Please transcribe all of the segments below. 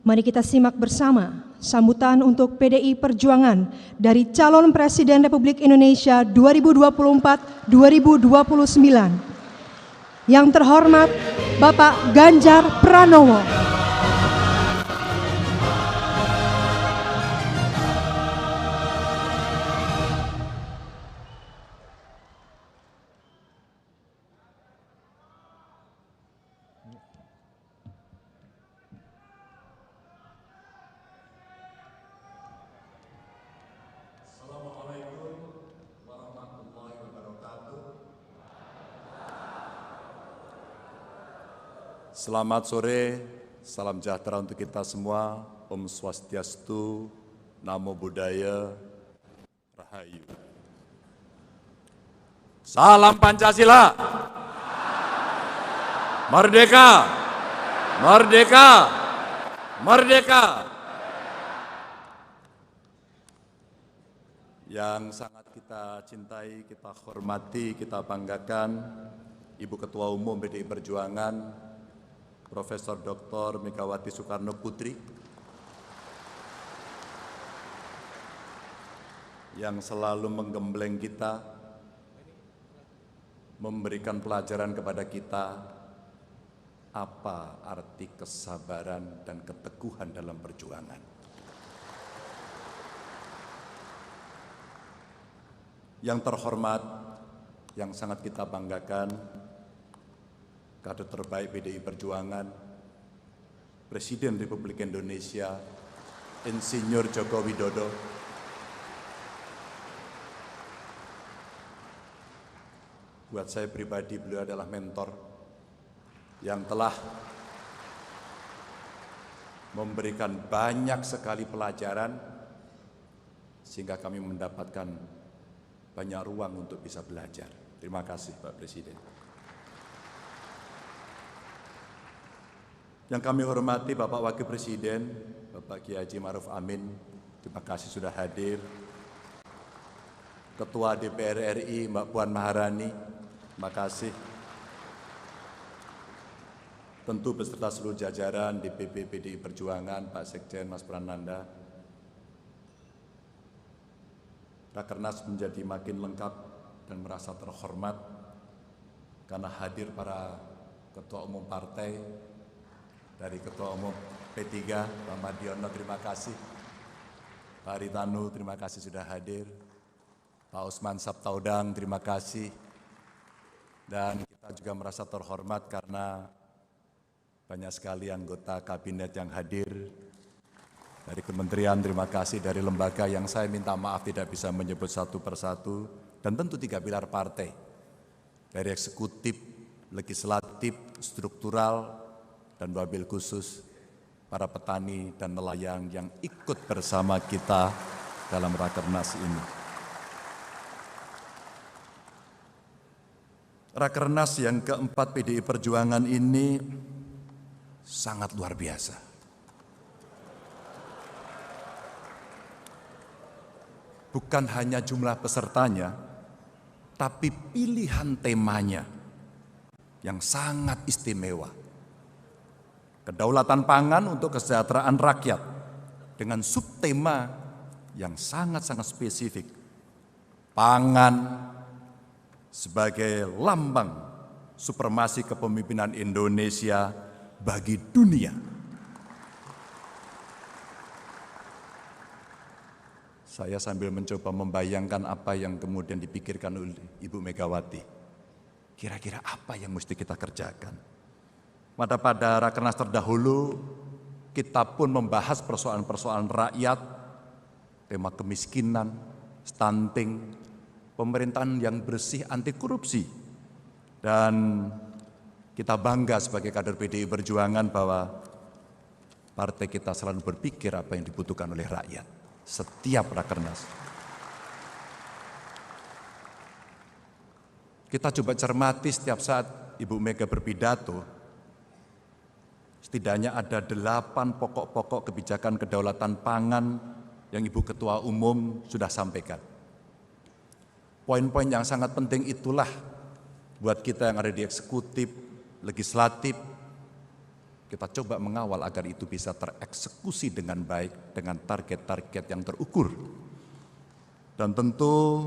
Mari kita simak bersama sambutan untuk PDI Perjuangan dari calon Presiden Republik Indonesia 2024-2029. Yang terhormat Bapak Ganjar Pranowo. Selamat sore, salam sejahtera untuk kita semua. Om Swastiastu, Namo Buddhaya, Rahayu. Salam Pancasila. Merdeka, merdeka, merdeka. Yang sangat kita cintai, kita hormati, kita banggakan, Ibu Ketua Umum PDI Perjuangan, Profesor Dr. Megawati Soekarno Putri, yang selalu menggembleng kita, memberikan pelajaran kepada kita apa arti kesabaran dan keteguhan dalam perjuangan. Yang terhormat, yang sangat kita banggakan, kader terbaik PDI Perjuangan, Presiden Republik Indonesia, Insinyur Joko Widodo, buat saya pribadi beliau adalah mentor yang telah memberikan banyak sekali pelajaran sehingga kami mendapatkan banyak ruang untuk bisa belajar. Terima kasih Pak Presiden. Yang kami hormati Bapak Wakil Presiden, Bapak Kiai Haji Ma'ruf Amin, terima kasih sudah hadir. Ketua DPR RI Mbak Puan Maharani, terima kasih. Tentu beserta seluruh jajaran DPP PDI Perjuangan, Pak Sekjen Mas Prananda. Rakernas menjadi makin lengkap dan merasa terhormat karena hadir para ketua umum partai. Dari Ketua Umum P3, Pak Mardiono, terima kasih. Pak Haritanu, terima kasih sudah hadir. Pak Usman Sabtaudang, terima kasih. Dan kita juga merasa terhormat karena banyak sekali anggota kabinet yang hadir. Dari kementerian, terima kasih. Dari lembaga yang saya minta maaf tidak bisa menyebut satu persatu. Dan tentu 3 pilar partai. Dari eksekutif, legislatif, struktural, dan wabil khusus para petani dan nelayan yang ikut bersama kita dalam Rakernas ini. Rakernas yang keempat PDI Perjuangan ini sangat luar biasa. Bukan hanya jumlah pesertanya, tapi pilihan temanya yang sangat istimewa. Kedaulatan pangan untuk kesejahteraan rakyat dengan subtema yang sangat-sangat spesifik. Pangan sebagai lambang supremasi kepemimpinan Indonesia bagi dunia. Saya sambil mencoba membayangkan apa yang kemudian dipikirkan oleh Ibu Megawati. Kira-kira apa yang mesti kita kerjakan? Pada Rakernas terdahulu, kita pun membahas persoalan-persoalan rakyat, tema kemiskinan, stunting, pemerintahan yang bersih, anti korupsi. Dan kita bangga sebagai kader PDI Perjuangan bahwa partai kita selalu berpikir apa yang dibutuhkan oleh rakyat. Setiap Rakernas. Kita coba cermati setiap saat Ibu Mega berpidato, setidaknya ada 8 pokok-pokok kebijakan kedaulatan pangan yang Ibu Ketua Umum sudah sampaikan. Poin-poin yang sangat penting itulah buat kita yang ada di eksekutif, legislatif, Kita coba mengawal agar itu bisa tereksekusi dengan baik, dengan target-target yang terukur. Dan tentu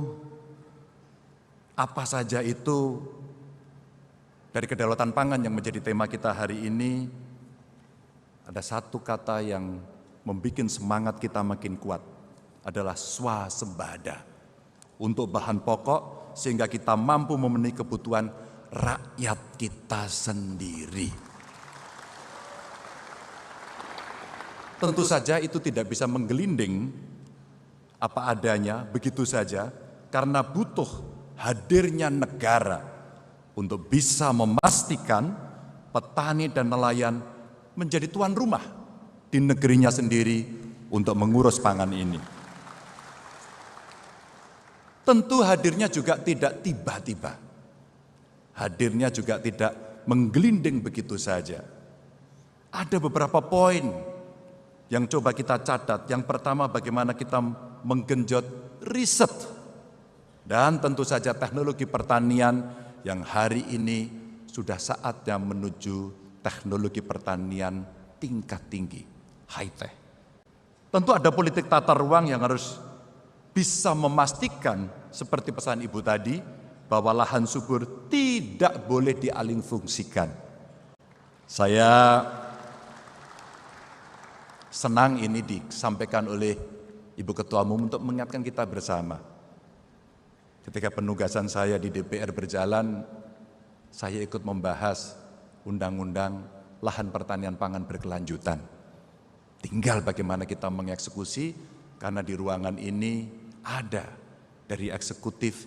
apa saja itu dari kedaulatan pangan yang menjadi tema kita hari ini, ada satu kata yang membuat semangat kita makin kuat, adalah swasembada. Untuk bahan pokok sehingga kita mampu memenuhi kebutuhan rakyat kita sendiri. Tentu saja itu tidak bisa menggelinding apa adanya begitu saja, karena butuh hadirnya negara untuk bisa memastikan petani dan nelayan menjadi tuan rumah di negerinya sendiri untuk mengurus pangan ini. Tentu hadirnya juga tidak tiba-tiba. Hadirnya juga tidak menggelinding begitu saja. Ada beberapa poin yang coba kita catat. Yang pertama, bagaimana kita menggenjot riset dan tentu saja teknologi pertanian yang hari ini sudah saatnya menuju teknologi pertanian tingkat tinggi, high tech. Tentu ada politik tata ruang yang harus bisa memastikan seperti pesan Ibu tadi, bahwa lahan subur tidak boleh dialihfungsikan. Saya senang ini disampaikan oleh Ibu Ketua Umum untuk mengingatkan kita bersama. Ketika penugasan saya di DPR berjalan, saya ikut membahas undang-undang lahan pertanian pangan berkelanjutan. Tinggal bagaimana kita mengeksekusi, karena di ruangan ini ada dari eksekutif,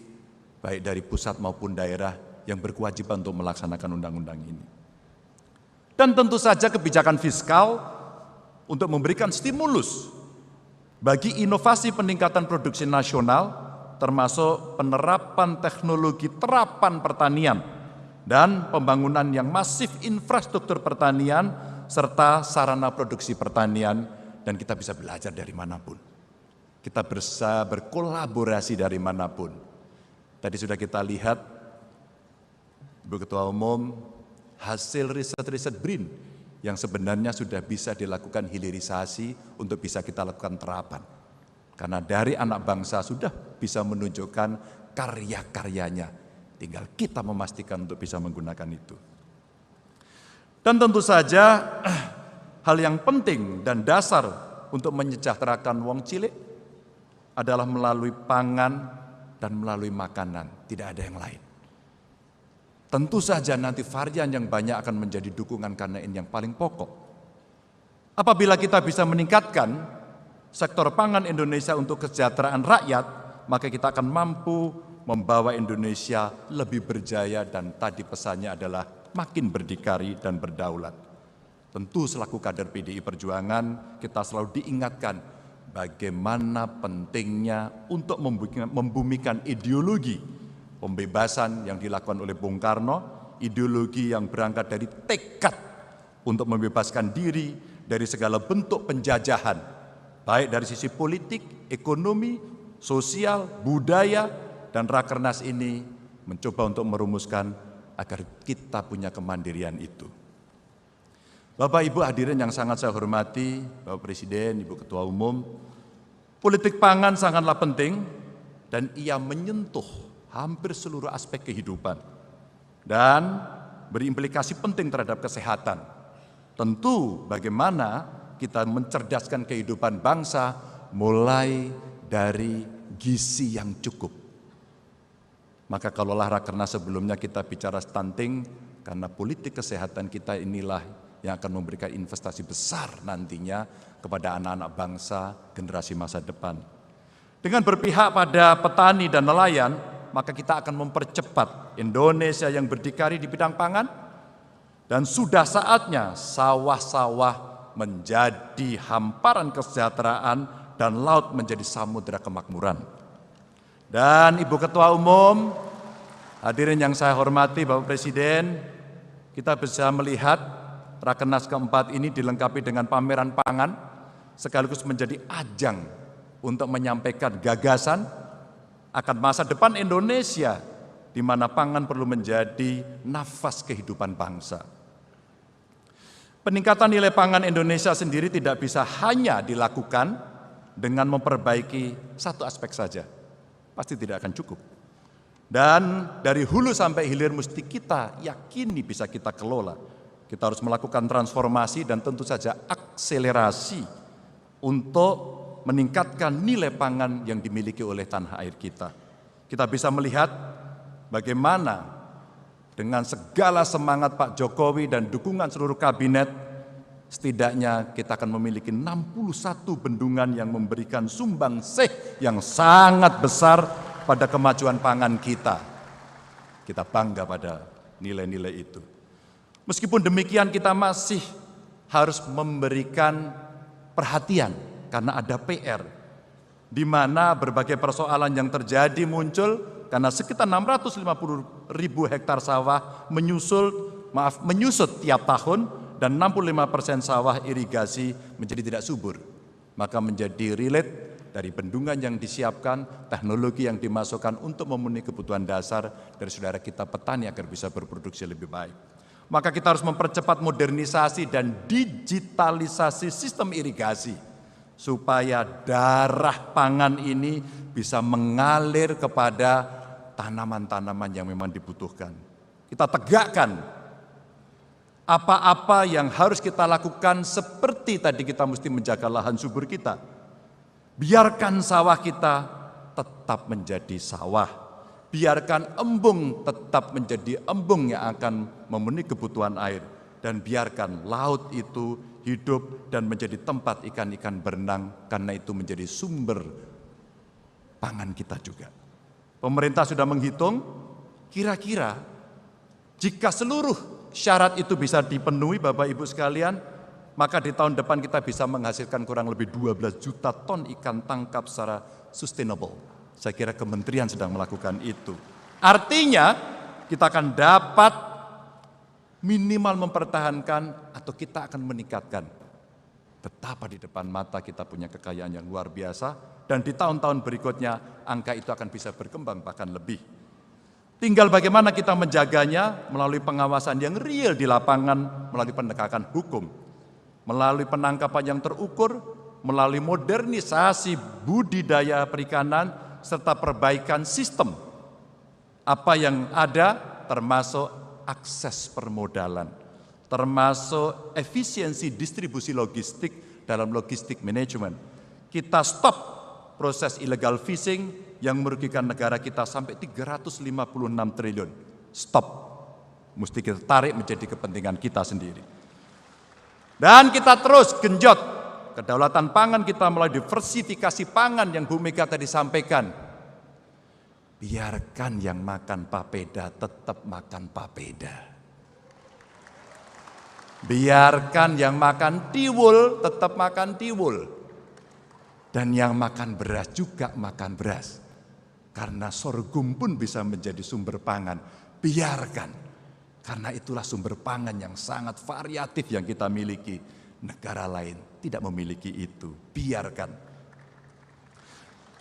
baik dari pusat maupun daerah, yang berkewajiban untuk melaksanakan undang-undang ini. Dan tentu saja kebijakan fiskal untuk memberikan stimulus bagi inovasi peningkatan produksi nasional, termasuk penerapan teknologi terapan pertanian dan pembangunan yang masif infrastruktur pertanian serta sarana produksi pertanian, dan kita bisa belajar dari manapun. Kita bisa berkolaborasi dari manapun. Tadi sudah kita lihat, Ibu Ketua Umum, hasil riset-riset BRIN yang sebenarnya sudah bisa dilakukan hilirisasi untuk bisa kita lakukan terapan. Karena dari anak bangsa sudah bisa menunjukkan karya-karyanya. Tinggal kita memastikan untuk bisa menggunakan itu. Dan tentu saja hal yang penting dan dasar untuk menyejahterakan wong cilik adalah melalui pangan dan melalui makanan, tidak ada yang lain. Tentu saja nanti varian yang banyak akan menjadi dukungan karena ini yang paling pokok. Apabila kita bisa meningkatkan sektor pangan Indonesia untuk kesejahteraan rakyat, maka kita akan mampu membawa Indonesia lebih berjaya, dan tadi pesannya adalah makin berdikari dan berdaulat. Tentu selaku kader PDI Perjuangan, kita selalu diingatkan bagaimana pentingnya untuk membumikan ideologi pembebasan yang dilakukan oleh Bung Karno, ideologi yang berangkat dari tekad untuk membebaskan diri dari segala bentuk penjajahan, baik dari sisi politik, ekonomi, sosial, budaya, dan Rakernas ini mencoba untuk merumuskan agar kita punya kemandirian itu. Bapak Ibu hadirin yang sangat saya hormati, Bapak Presiden, Ibu Ketua Umum, politik pangan sangatlah penting dan ia menyentuh hampir seluruh aspek kehidupan dan berimplikasi penting terhadap kesehatan. Tentu bagaimana kita mencerdaskan kehidupan bangsa mulai dari gizi yang cukup. Maka kalaulah Rakernas sebelumnya kita bicara stunting, karena politik kesehatan kita inilah yang akan memberikan investasi besar nantinya kepada anak-anak bangsa generasi masa depan. Dengan berpihak pada petani dan nelayan, maka kita akan mempercepat Indonesia yang berdikari di bidang pangan, dan sudah saatnya sawah-sawah menjadi hamparan kesejahteraan dan laut menjadi samudera kemakmuran. Dan Ibu Ketua Umum, hadirin yang saya hormati, Bapak Presiden, kita bisa melihat Rakernas keempat ini dilengkapi dengan pameran pangan, sekaligus menjadi ajang untuk menyampaikan gagasan akan masa depan Indonesia, di mana pangan perlu menjadi nafas kehidupan bangsa. Peningkatan nilai pangan Indonesia sendiri tidak bisa hanya dilakukan dengan memperbaiki satu aspek saja. Pasti tidak akan cukup. Dan dari hulu sampai hilir mesti kita yakini bisa kita kelola. Kita harus melakukan transformasi dan tentu saja akselerasi untuk meningkatkan nilai pangan yang dimiliki oleh tanah air kita. Kita bisa melihat bagaimana dengan segala semangat Pak Jokowi dan dukungan seluruh kabinet, setidaknya kita akan memiliki 61 bendungan yang memberikan sumbangsih yang sangat besar pada kemajuan pangan kita. Kita bangga pada nilai-nilai itu. Meskipun demikian kita masih harus memberikan perhatian karena ada PR, di mana berbagai persoalan yang terjadi muncul karena sekitar 650.000 hektar sawah menyusut tiap tahun dan 65% sawah irigasi menjadi tidak subur. Maka menjadi relate dari bendungan yang disiapkan, teknologi yang dimasukkan untuk memenuhi kebutuhan dasar dari saudara kita petani agar bisa berproduksi lebih baik. Maka kita harus mempercepat modernisasi dan digitalisasi sistem irigasi supaya darah pangan ini bisa mengalir kepada tanaman-tanaman yang memang dibutuhkan. Kita tegakkan apa-apa yang harus kita lakukan, seperti tadi kita mesti menjaga lahan subur kita. Biarkan sawah kita tetap menjadi sawah. Biarkan embung tetap menjadi embung yang akan memenuhi kebutuhan air. Dan biarkan laut itu hidup dan menjadi tempat ikan-ikan berenang, karena itu menjadi sumber pangan kita juga. Pemerintah sudah menghitung, kira-kira jika seluruh syarat itu bisa dipenuhi Bapak Ibu sekalian, maka di tahun depan kita bisa menghasilkan kurang lebih 12 juta ton ikan tangkap secara sustainable. Saya kira kementerian sedang melakukan itu. Artinya kita akan dapat minimal mempertahankan atau kita akan meningkatkan. Betapa di depan mata kita punya kekayaan yang luar biasa, dan di tahun-tahun berikutnya angka itu akan bisa berkembang bahkan lebih. Tinggal bagaimana kita menjaganya melalui pengawasan yang real di lapangan, melalui penegakan hukum, melalui penangkapan yang terukur, melalui modernisasi budidaya perikanan, serta perbaikan sistem apa yang ada, termasuk akses permodalan, termasuk efisiensi distribusi logistik dalam logistik manajemen. Kita stop proses illegal fishing yang merugikan negara kita sampai 356 triliun. Stop. Mesti kita tarik menjadi kepentingan kita sendiri. Dan kita terus genjot kedaulatan pangan kita melalui diversifikasi pangan yang Bu Mega tadi sampaikan. Biarkan yang makan papeda tetap makan papeda. Biarkan yang makan tiwul tetap makan tiwul. Dan yang makan beras juga makan beras. Karena sorghum pun bisa menjadi sumber pangan. Biarkan. Karena itulah sumber pangan yang sangat variatif yang kita miliki. Negara lain tidak memiliki itu. Biarkan.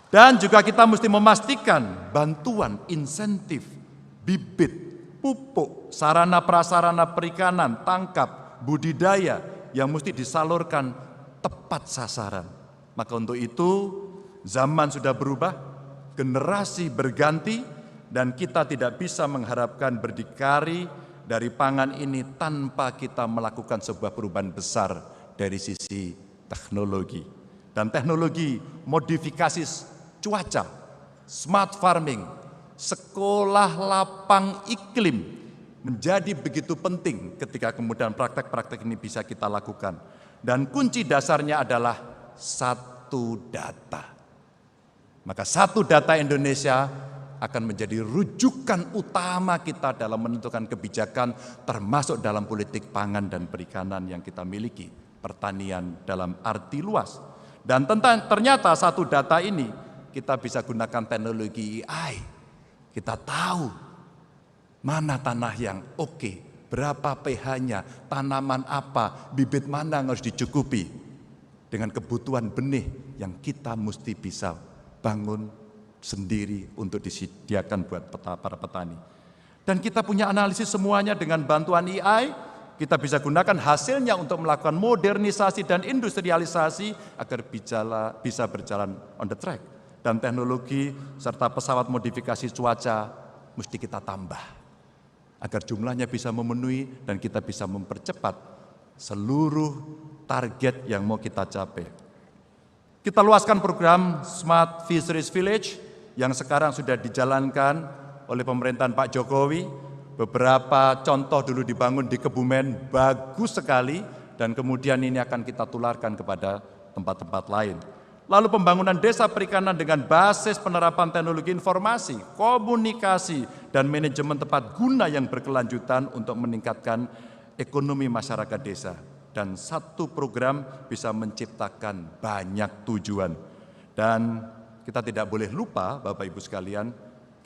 Dan juga kita mesti memastikan bantuan, insentif, bibit, pupuk, sarana prasarana perikanan, tangkap, budidaya yang mesti disalurkan tepat sasaran. Maka untuk itu zaman sudah berubah, generasi berganti, dan kita tidak bisa mengharapkan berdikari dari pangan ini tanpa kita melakukan sebuah perubahan besar dari sisi teknologi. Dan teknologi modifikasi cuaca, smart farming, sekolah lapang iklim menjadi begitu penting ketika kemudian praktek-praktek ini bisa kita lakukan. Dan kunci dasarnya adalah satu data. Maka satu data Indonesia akan menjadi rujukan utama kita dalam menentukan kebijakan, termasuk dalam politik pangan dan perikanan yang kita miliki, pertanian dalam arti luas. Dan ternyata satu data ini kita bisa gunakan teknologi AI. Kita tahu mana tanah yang oke, berapa pH-nya, tanaman apa, bibit mana yang harus dicukupi. Dengan kebutuhan benih yang kita mesti bisa bangun sendiri untuk disediakan buat para petani. Dan kita punya analisis semuanya dengan bantuan AI, kita bisa gunakan hasilnya untuk melakukan modernisasi dan industrialisasi agar bisa berjalan on the track. Dan teknologi serta pesawat modifikasi cuaca mesti kita tambah agar jumlahnya bisa memenuhi dan kita bisa mempercepat seluruh target yang mau kita capai. Kita luaskan program Smart Fisheries Village yang sekarang sudah dijalankan oleh pemerintahan Pak Jokowi. Beberapa contoh dulu dibangun di Kebumen, bagus sekali, dan kemudian ini akan kita tularkan kepada tempat-tempat lain. Lalu pembangunan desa perikanan dengan basis penerapan teknologi informasi, komunikasi, dan manajemen tepat guna yang berkelanjutan untuk meningkatkan ekonomi masyarakat desa. Dan satu program bisa menciptakan banyak tujuan. Dan kita tidak boleh lupa, Bapak Ibu sekalian,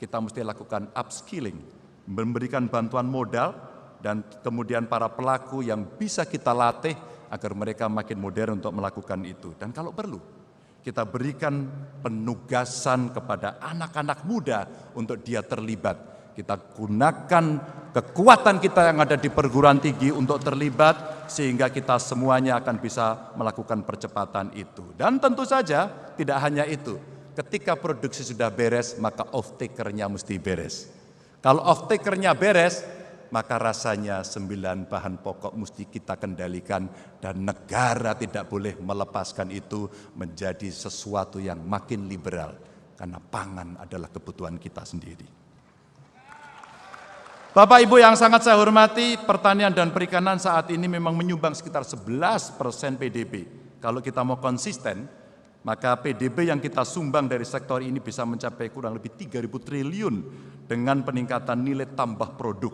kita mesti lakukan upskilling, memberikan bantuan modal, dan kemudian para pelaku yang bisa kita latih agar mereka makin modern untuk melakukan itu. Dan kalau perlu, kita berikan penugasan kepada anak-anak muda untuk dia terlibat. Kita gunakan kekuatan kita yang ada di perguruan tinggi untuk terlibat, sehingga kita semuanya akan bisa melakukan percepatan itu. Dan tentu saja tidak hanya itu, ketika produksi sudah beres, maka off-taker-nya mesti beres. Kalau off-taker-nya beres, maka rasanya 9 bahan pokok mesti kita kendalikan dan negara tidak boleh melepaskan itu menjadi sesuatu yang makin liberal karena pangan adalah kebutuhan kita sendiri. Bapak Ibu yang sangat saya hormati, pertanian dan perikanan saat ini memang menyumbang sekitar 11% PDB. Kalau kita mau konsisten, maka PDB yang kita sumbang dari sektor ini bisa mencapai kurang lebih 3.000 triliun dengan peningkatan nilai tambah produk.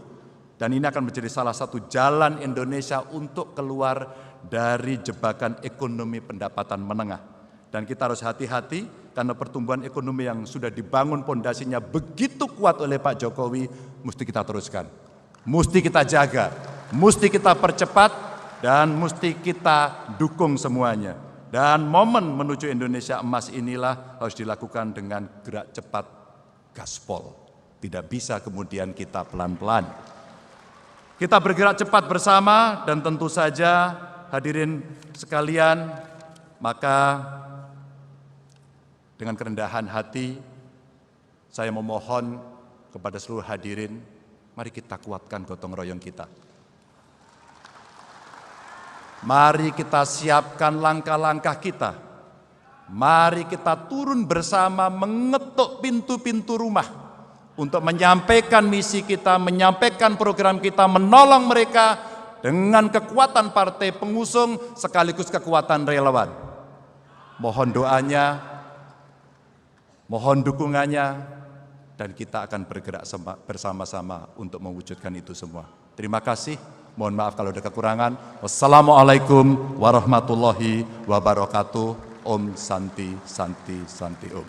Dan ini akan menjadi salah satu jalan Indonesia untuk keluar dari jebakan ekonomi pendapatan menengah. Dan kita harus hati-hati karena pertumbuhan ekonomi yang sudah dibangun pondasinya begitu kuat oleh Pak Jokowi, mesti kita teruskan, mesti kita jaga, mesti kita percepat, dan mesti kita dukung semuanya. Dan momen menuju Indonesia emas inilah harus dilakukan dengan gerak cepat gaspol. Tidak bisa kemudian kita pelan-pelan. Kita bergerak cepat bersama dan tentu saja hadirin sekalian, maka dengan kerendahan hati saya memohon kepada seluruh hadirin, mari kita kuatkan gotong royong kita. Mari kita siapkan langkah-langkah kita. Mari kita turun bersama mengetuk pintu-pintu rumah untuk menyampaikan misi kita, menyampaikan program kita, menolong mereka dengan kekuatan partai pengusung sekaligus kekuatan relawan. Mohon doanya, mohon dukungannya, dan kita akan bergerak bersama-sama untuk mewujudkan itu semua. Terima kasih. Mohon maaf kalau ada kekurangan. Wassalamualaikum warahmatullahi wabarakatuh. Om Santi Santi Santi Om.